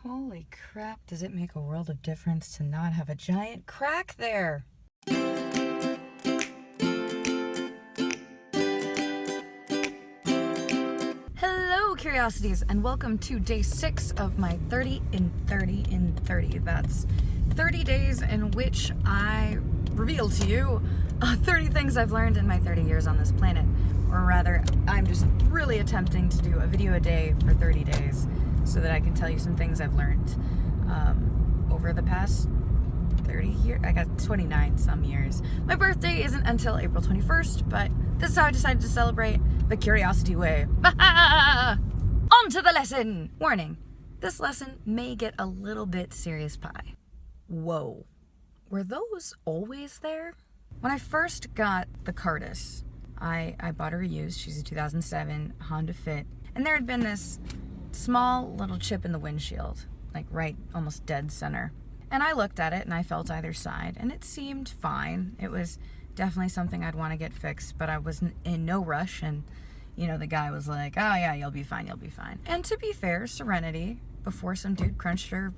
Holy crap, does it make a world of difference to not have a giant crack there? Hello, curiosities, and welcome to day 6 of my 30 in 30 in 30. That's 30 days in which I reveal to you 30 things I've learned in my 30 years on this planet. Or rather, I'm just really attempting to do a video a day for 30 days so that I can tell you some things I've learned over the past 30 years. I got 29 some years. My birthday isn't until April 21st, but this is how I decided to celebrate the curiosity way. On to the lesson! Warning, this lesson may get a little bit serious pie. Whoa. Were those always there? When I first got the Cardus, I bought her used. She's a 2007 Honda Fit. And there had been this small little chip in the windshield, like right almost dead center. And I looked at it and I felt either side and it seemed fine. It was definitely something I'd want to get fixed, but I was in no rush. And, you know, the guy was like, oh yeah, you'll be fine, you'll be fine. And to be fair, Serenity, before some dude crunched her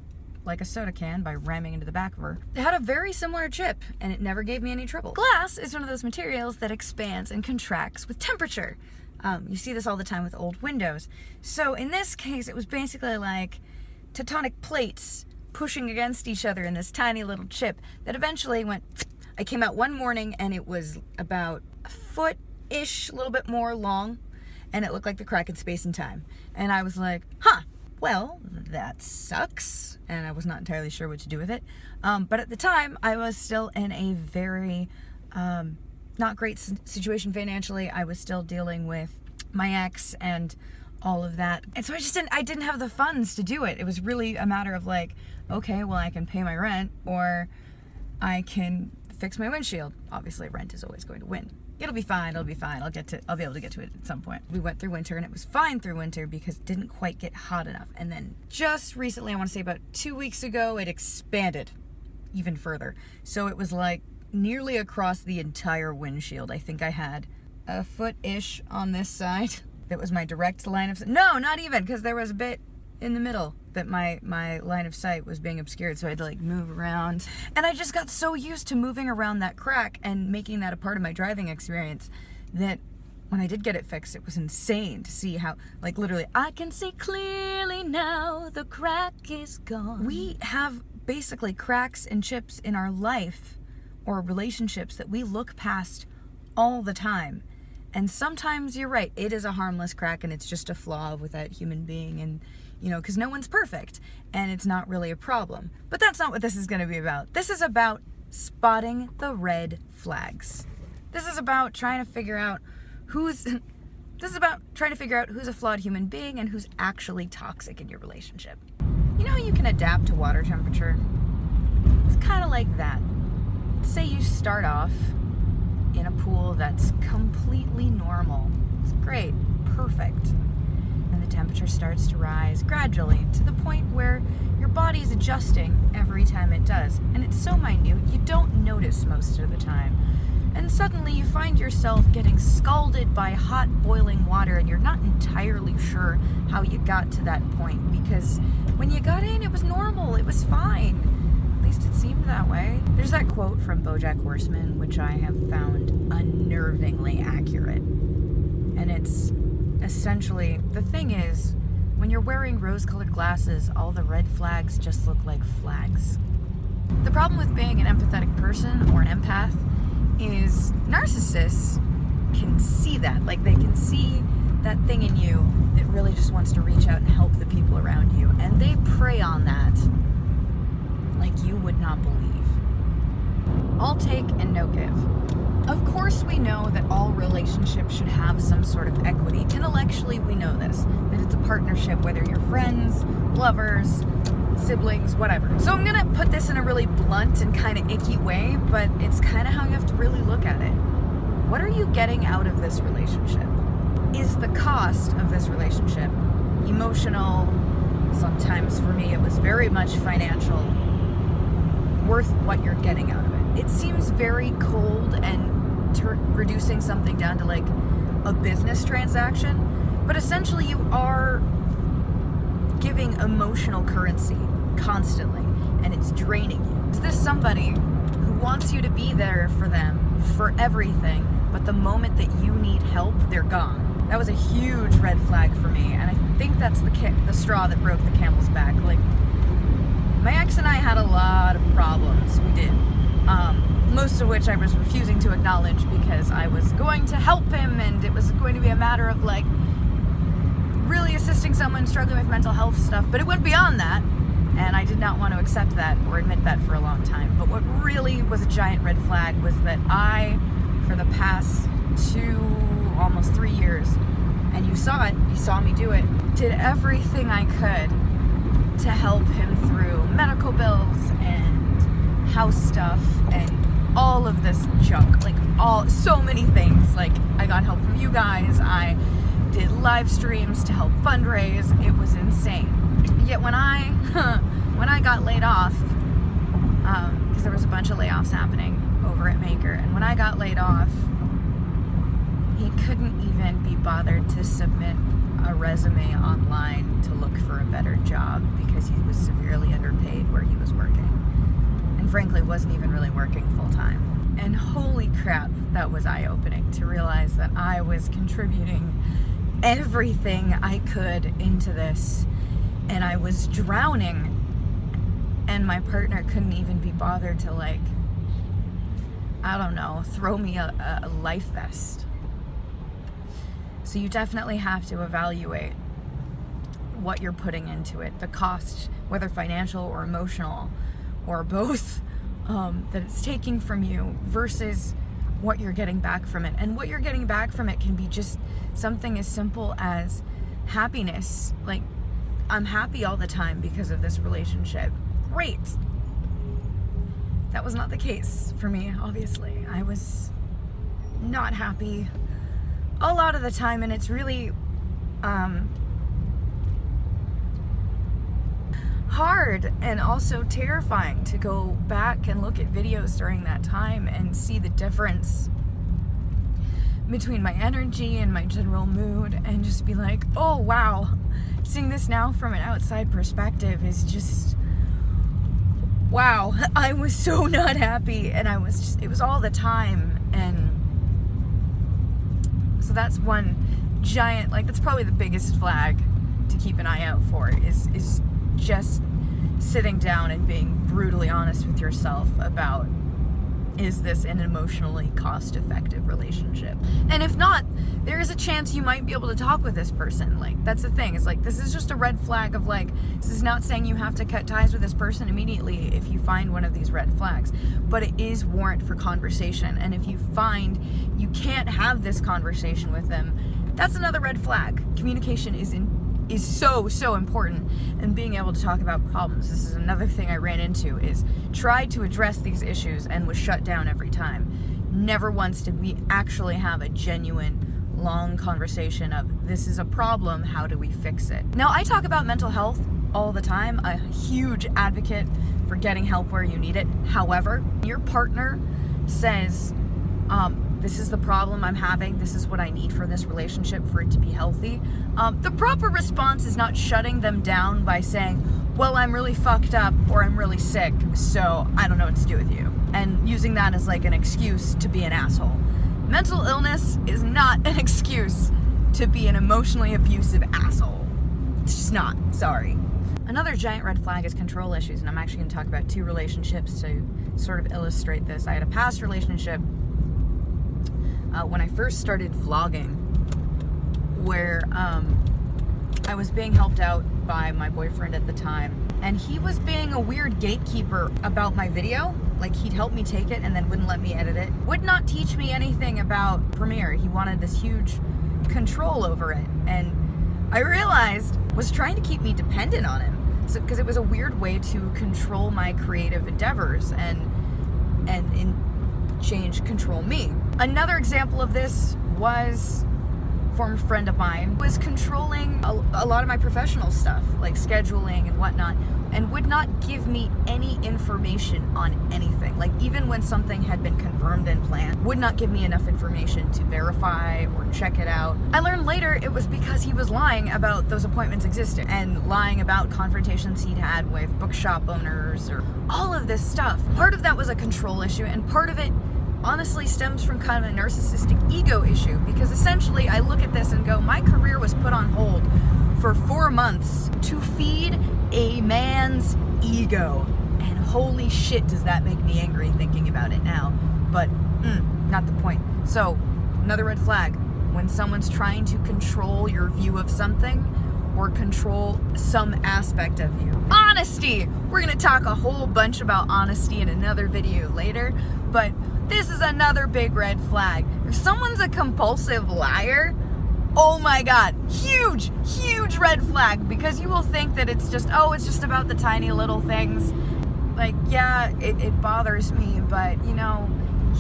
like a soda can by ramming into the back of her, it had a very similar chip and it never gave me any trouble. Glass is one of those materials that expands and contracts with temperature. You see this all the time with old windows. So in this case, it was basically like tectonic plates pushing against each other in this tiny little chip that eventually went. I came out one morning and it was about a foot-ish, a little bit more long, and it looked like the crack in space and time. And I was like, huh, well, that sucks. And I was not entirely sure what to do with it. But at the time, I was still in a very not great situation financially. I was still dealing with my ex and all of that. And so I didn't have the funds to do it. It was really a matter of like, okay, well, I can pay my rent or I can fix my windshield. Obviously, rent is always going to win. It'll be fine, I'll be fine. I'll be able to get to it at some point. We went through winter and it was fine through winter because it didn't quite get hot enough. And then just recently, I want to say about 2 weeks ago, it expanded even further. So it was like nearly across the entire windshield. I think I had a foot-ish on this side. That was my direct line of sight. No, not even, because there was a bit in the middle that my line of sight was being obscured, so I had to like move around. And I just got so used to moving around that crack and making that a part of my driving experience that when I did get it fixed, it was insane to see how, like literally, I can see clearly now, the crack is gone. We have basically cracks and chips in our life or relationships that we look past all the time. And sometimes you're right, it is a harmless crack and it's just a flaw with that human being, and you know, because no one's perfect and it's not really a problem. But that's not what this is going to be about. This is about spotting the red flags. This is about trying to figure out who's a flawed human being and who's actually toxic in your relationship. You know how you can adapt to water temperature? It's kind of like that. Say you start off in a pool that's completely normal. It's great, perfect. And the temperature starts to rise gradually to the point where your body's adjusting every time it does. And it's so minute, you don't notice most of the time. And suddenly you find yourself getting scalded by hot boiling water and you're not entirely sure how you got to that point, because when you got in, it was normal, it was fine. At least it seemed that way. There's that quote from BoJack Horseman, which I have found unnervingly accurate. And it's essentially, the thing is, when you're wearing rose-colored glasses, all the red flags just look like flags. The problem with being an empathetic person or an empath is narcissists can see that. Like, they can see that thing in you that really just wants to reach out and help the people around you. And they prey on that like you would not believe. All take and no give. Of course we know that all relationships should have some sort of equity. Intellectually we know this, that it's a partnership, whether you're friends, lovers, siblings, whatever. So I'm gonna put this in a really blunt and kind of icky way, but it's kind of how you have to really look at it. What are you getting out of this relationship? Is the cost of this relationship emotional? Sometimes for me it was very much financial. Worth what you're getting out of it. It seems very cold and reducing something down to like a business transaction, but essentially you are giving emotional currency constantly, and it's draining you. Is this somebody who wants you to be there for them, for everything, but the moment that you need help, they're gone? That was a huge red flag for me, and I think that's the straw that broke the camel's back. Like, my ex and I had a lot of problems. We did. Most of which I was refusing to acknowledge because I was going to help him, and it was going to be a matter of like really assisting someone struggling with mental health stuff, but it went beyond that, and I did not want to accept that or admit that for a long time. But what really was a giant red flag was that I, for the past almost 3 years, and you saw it, you saw me do it, did everything I could to help him through medical bills and house stuff and all of this junk, like so many things. Like, I got help from you guys, I did live streams to help fundraise. It was insane. Yet when I got laid off, because there was a bunch of layoffs happening over at Maker, and when I got laid off, he couldn't even be bothered to submit a resume online to look for a better job because he was severely underpaid where he was working, and frankly wasn't even really working full time. And holy crap, that was eye-opening to realize that I was contributing everything I could into this, and I was drowning, and my partner couldn't even be bothered to, like, I don't know, throw me a life vest. So you definitely have to evaluate what you're putting into it, the cost, whether financial or emotional or both, that it's taking from you versus what you're getting back from it. And what you're getting back from it can be just something as simple as happiness. Like, I'm happy all the time because of this relationship. Great. That was not the case for me, obviously. I was not happy a lot of the time, and it's really hard and also terrifying to go back and look at videos during that time and see the difference between my energy and my general mood, and just be like, oh wow, seeing this now from an outside perspective is just, wow, I was so not happy, and it was all the time. And so that's one giant, like, that's probably the biggest flag to keep an eye out for, is just sitting down and being brutally honest with yourself about, is this an emotionally cost-effective relationship? And if not, there is a chance you might be able to talk with this person. Like, that's the thing. It's like, this is just a red flag of, like, this is not saying you have to cut ties with this person immediately if you find one of these red flags, but it is warrant for conversation. And if you find you can't have this conversation with them, that's another red flag. Communication is so important, and being able to talk about problems. This is another thing I ran into, is tried to address these issues and was shut down every time. Never once did we actually have a genuine long conversation of, this is a problem, how do we fix it? Now, I talk about mental health all the time, a huge advocate for getting help where you need it. However, your partner says, this is the problem I'm having, this is what I need for this relationship for it to be healthy. The proper response is not shutting them down by saying, well, I'm really fucked up, or I'm really sick, so I don't know what to do with you, and using that as like an excuse to be an asshole. Mental illness is not an excuse to be an emotionally abusive asshole. It's just not. Sorry. Another giant red flag is control issues, and I'm actually going to talk about 2 relationships to sort of illustrate this. I had a past relationship when I first started vlogging, where I was being helped out by my boyfriend at the time, and he was being a weird gatekeeper about my video. Like, he'd help me take it and then wouldn't let me edit it. Would not teach me anything about Premiere. He wanted this huge control over it, and I realized was trying to keep me dependent on him. So, because it was a weird way to control my creative endeavors and in change control me. Another example of this was former friend of mine was controlling a lot of my professional stuff, like scheduling and whatnot, and would not give me any information on anything. Like, even when something had been confirmed and planned, would not give me enough information to verify or check it out. I learned later it was because he was lying about those appointments existing and lying about confrontations he'd had with bookshop owners or all of this stuff. Part of that was a control issue, and part of it honestly stems from kind of a narcissistic ego issue, because essentially I look at this and go, my career was put on hold for 4 months to feed a man's ego, and holy shit does that make me angry thinking about it now. But not the point. So another red flag: when someone's trying to control your view of something or control some aspect of you. Honesty! We're gonna talk a whole bunch about honesty in another video later, but this is another big red flag. If someone's a compulsive liar, oh my god, huge red flag, because you will think that it's just about the tiny little things. Like, yeah, it bothers me, but you know,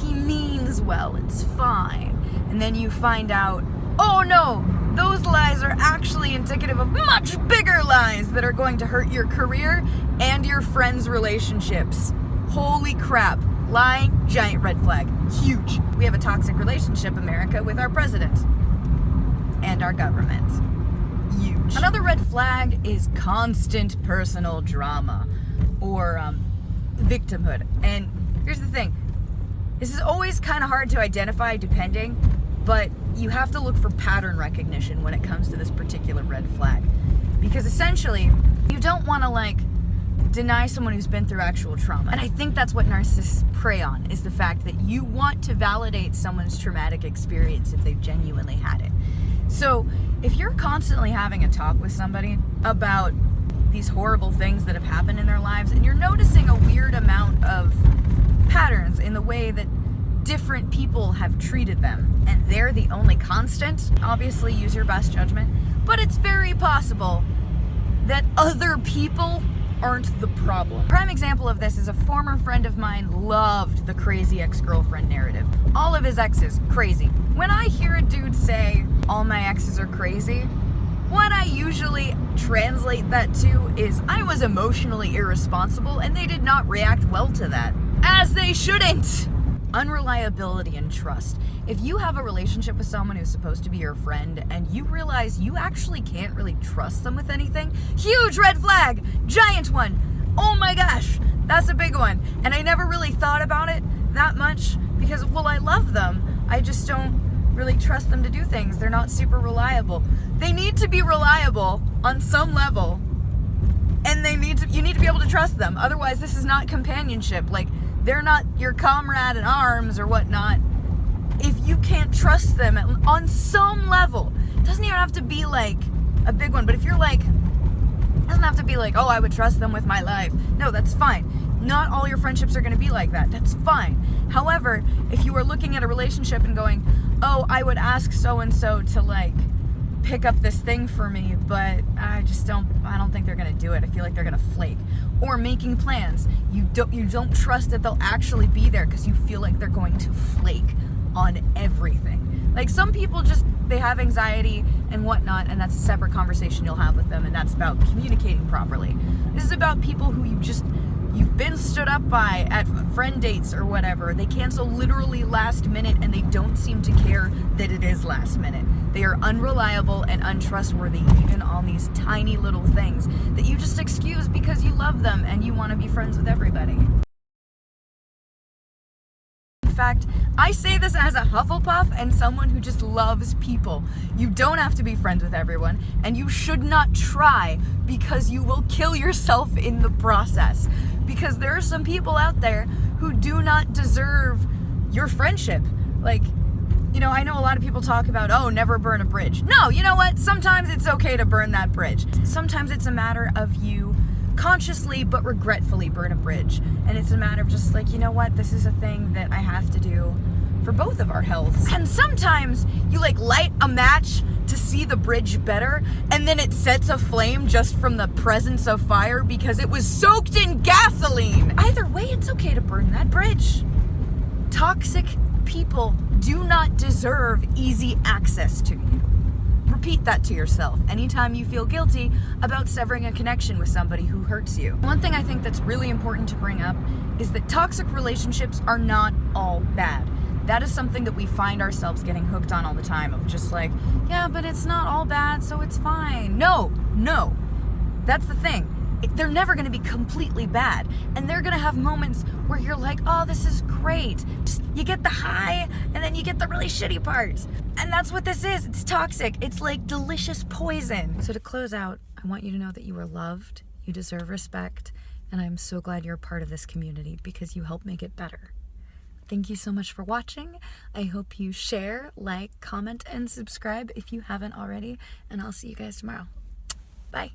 he means well, it's fine. And then you find out, oh no, those lies are actually indicative of much bigger lies that are going to hurt your career and your friends' relationships. Holy crap. Lying, giant red flag. Huge. We have a toxic relationship, America, with our president and our government. Huge. Another red flag is constant personal drama, or victimhood. And here's the thing. This is always kind of hard to identify depending, but you have to look for pattern recognition when it comes to this particular red flag. Because essentially, you don't want to deny someone who's been through actual trauma. And I think that's what narcissists prey on, is the fact that you want to validate someone's traumatic experience if they've genuinely had it. So if you're constantly having a talk with somebody about these horrible things that have happened in their lives, and you're noticing a weird amount of patterns in the way that different people have treated them, and they're the only constant, obviously use your best judgment, but it's very possible that other people aren't the problem. Prime example of this is a former friend of mine loved the crazy ex-girlfriend narrative. All of his exes, crazy. When I hear a dude say, all my exes are crazy, what I usually translate that to is, I was emotionally irresponsible and they did not react well to that. As they shouldn't! Unreliability and trust. If you have a relationship with someone who's supposed to be your friend and you realize you actually can't really trust them with anything, huge red flag, giant one. Oh my gosh, that's a big one. And I never really thought about it that much because, well, I love them. I just don't really trust them to do things. They're not super reliable. They need to be reliable on some level, and you need to be able to trust them. Otherwise, this is not companionship. They're not your comrade in arms or whatnot. If you can't trust them on some level, it doesn't even have to be a big one, but if you're it doesn't have to be oh, I would trust them with my life. No, that's fine. Not all your friendships are going to be like that. That's fine. However, if you are looking at a relationship and going, oh, I would ask so-and-so to pick up this thing for me, but I don't think they're going to do it. I feel like they're going to flake. Or making plans. You don't trust that they'll actually be there because you feel like they're going to flake on everything. Some people they have anxiety and whatnot, and that's a separate conversation you'll have with them, and that's about communicating properly. This is about people who you've been stood up by at friend dates or whatever. They cancel literally last minute, and they don't seem to care that it is last minute. They are unreliable and untrustworthy, even on these tiny little things that you just excuse because you love them and you want to be friends with everybody. In fact, I say this as a Hufflepuff and someone who just loves people. You don't have to be friends with everyone, and you should not try, because you will kill yourself in the process. Because there are some people out there who do not deserve your friendship. I know a lot of people talk about, oh, never burn a bridge. No, you know what? Sometimes it's okay to burn that bridge. Sometimes it's a matter of you consciously but regretfully burn a bridge. And it's a matter of just you know what? This is a thing that I have to do for both of our healths. And sometimes you light a match to see the bridge better, and then it sets a flame just from the presence of fire because it was soaked in gasoline. Either way, it's okay to burn that bridge. Toxic people do not deserve easy access to you. repeat that to yourself anytime you feel guilty about severing a connection with somebody who hurts you. One thing I think that's really important to bring up is that toxic relationships are not all bad. That is something that we find ourselves getting hooked on all the time, of just like, yeah, but it's not all bad, so it's fine. No. That's the thing. They're never going to be completely bad. And they're going to have moments where you're like, oh, this is great. Just, you get the high, and then you get the really shitty part. And that's what this is. It's toxic. It's like delicious poison. So to close out, I want you to know that you are loved, you deserve respect, and I'm so glad you're a part of this community because you help make it better. Thank you so much for watching. I hope you share, like, comment, and subscribe if you haven't already. And I'll see you guys tomorrow. Bye.